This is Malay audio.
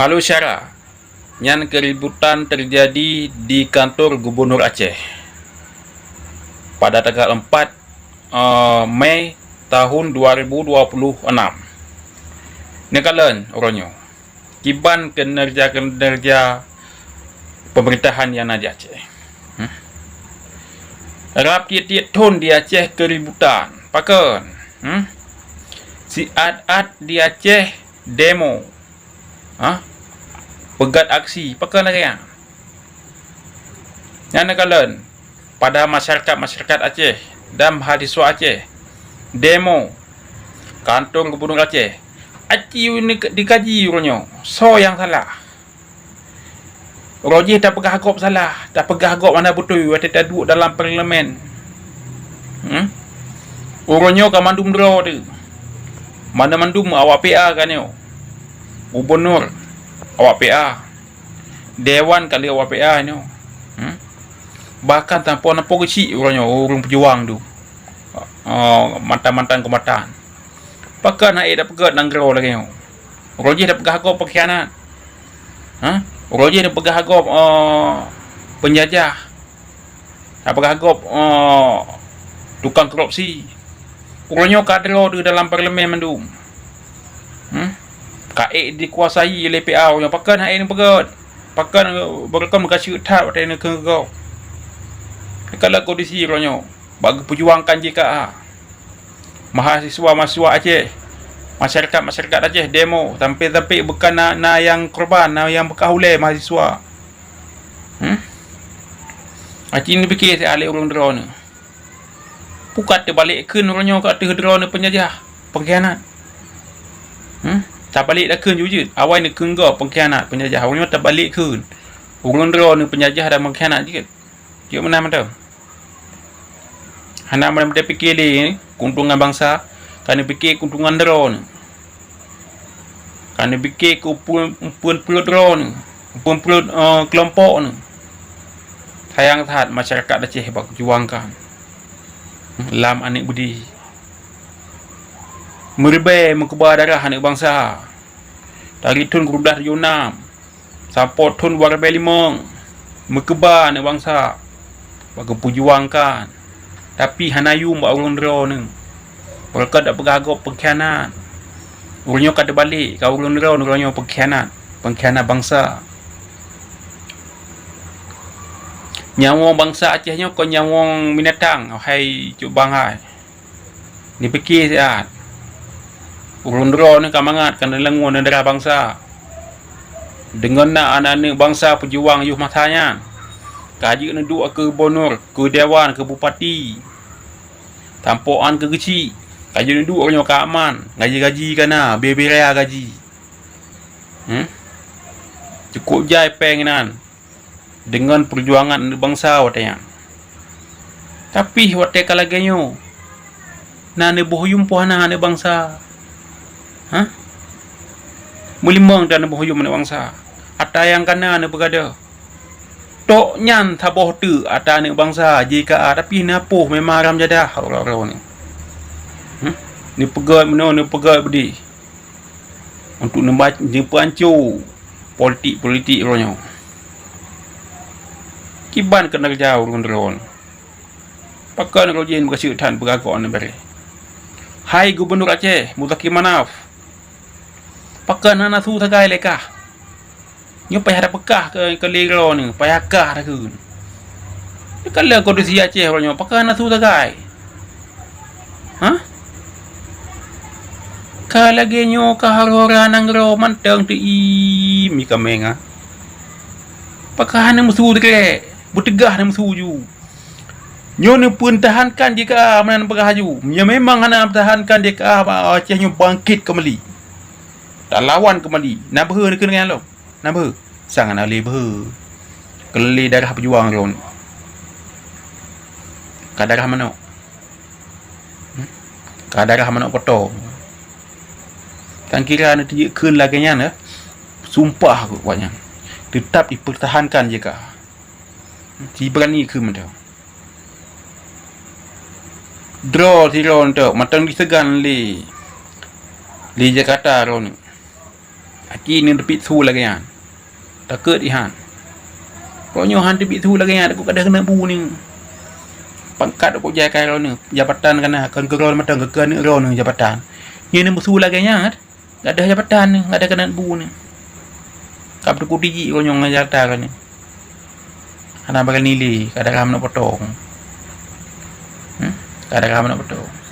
Halo Syara, yang keributan terjadi di kantor Gubernur Aceh pada tanggal 4 Mei tahun 2026. Nekalan orangnya kiban kinerja pemerintahan yang ada Aceh. Rap tiap-tiap tahun di Aceh keributan. Pakan si ad di Aceh demo. Pegat aksi. Pakan lagi yang nekalan pada masyarakat Aceh dan mahasiswa Aceh demo kantor Gubernur Aceh. Aceh ini dikaji orangnya. So yang salah. Rojih tak pegah agop salah. Tak pegah agop mana betul. Waktu tak duduk dalam parlimen. Orangnya kan mandum draw tu. Mana mandum awak PA kan yo. Gubernur awak PA. Dewan kali awak PA ni. Bahkan tanpa nampak kecil orangnya. Orang pejuang tu. Mantan-mantan kematan. Pakai naik dah pegat nang draw lagi yo. Rojih dah pegah agop pengkhianat. Rojih dah pegah agop penjajah. Dah pegah agop tukang korupsi. Orangnya kadro di dalam parlimen mandum. Kaik dikuasai oleh PA orangnya. Pakan hak ini pegat. Pakan berkam kasih utat waktu ini kegau. Kalau kondisi orangnya bagi perjuangkan JKA. Mahasiswa Aceh, masyarakat Aceh demo sampai bukan na yang korban, na yang bekas oleh mahasiswa. Aceh ni fikir saya alih orang draw ni. Bukan terbalik ke orangnya kata draw ni penjajah, pengkhianat. Tak balik dah ke je. Awal ni kenggau pengkhianat, penjajah. Orangnya terbalik ke. Orang draw ni penjajah dan pengkhianat je. Dia mana-mana. Anak mana fikir ni keuntungan bangsa, kerana fikir keuntungan draw ni. Kerana fikir kumpulan draw ni, kumpulan kelompok ni. Sayang sahat masyarakat Aceh berjuangkan lam anak budi. Meribay mengkubah darah anak bangsa. Dari Tun Kerudah 76 sampai Tun Warbai 5 mengkubah anak bangsa. Bagi perjuangkan. Tapi hanayu mbak orang draw ni. Mereka tak beragak pengkhianat. Orangnya kata balik. Kalau orang draw ni orangnya pengkhianat. Pengkhianat bangsa. Nyawang bangsa Acehnya kau nyawang binatang. Hai cuk bangai. Ni fikir sihat. Orang draw ni kamangat kan lengun negara bangsa. Dengan nak anak-anak bangsa pejuang yuh matanya. Kaji nak duduk ke gubernur, ke dewan, ke bupati. Tampokan ke kecil. Kaji nak duduk orangnya ke aman. Gaji-gaji kan lah. Beberea gaji. Cukup jai pengenan. Dengan perjuangan bangsa watanya. Tapi waktu kalaganya. Nane bohuyum puhana anak bangsa. Melimang dan bohuyum anak bangsa. Ata yang kana anak bergada. Tok nyan taboh tu ata anak bangsa JKA. Tapi napuh memang aram jadah orang-orang ni. Ni pegat mana ni pegat bedi. Untuk nembac pancur politik orangnya. Kiban kena kerja orang drone. Pakai nak rojin berkasih tan beragak ni beri. Hai Gubernur Aceh, Muzaki Manaf. Pakai nak su tagai lekah. Nyo payah ada pekah ke lero ni, payah kah dah ke. Kalau kondisi Aceh orangnya, pakai nak su tagai. Kalagi nyo kahara nang ro mantang tu mi kameng Pakai nak musuh dek. Bertegah nak musuh ju. Nyo ni pun tahankan jika mana berhaju. Ya memang nak tahankan jika Aceh nyo bangkit kembali. Tak lawan kembali. Nak ber ni kena lo. Nak ber. Sangat nak ber. Kelih darah pejuang ron. Kadarah mana? Kadarah mana potong. Kan kira nak tiga kun lagi nya sumpah aku buatnya. Tetap dipertahankan jika. Si berani ke mana? Draw si ron tu. Matang disegan li Jakarta ron. Aki ni tepi tu lagi han. Takut ihan. Pokoknya han tepi tu lagi han aku kada kena bu ni. Pangkat aku jakai ro ni jabatan kana kan ke ro matang ke ni ro ni jabatan. Ni musuh lagi nya. Kada jabatan ni, kada kena bu ni. Kap tu kudi ko nyong ngajata kan ni. Ana bakal nilai kada kam nak potong. Kada kam nak potong.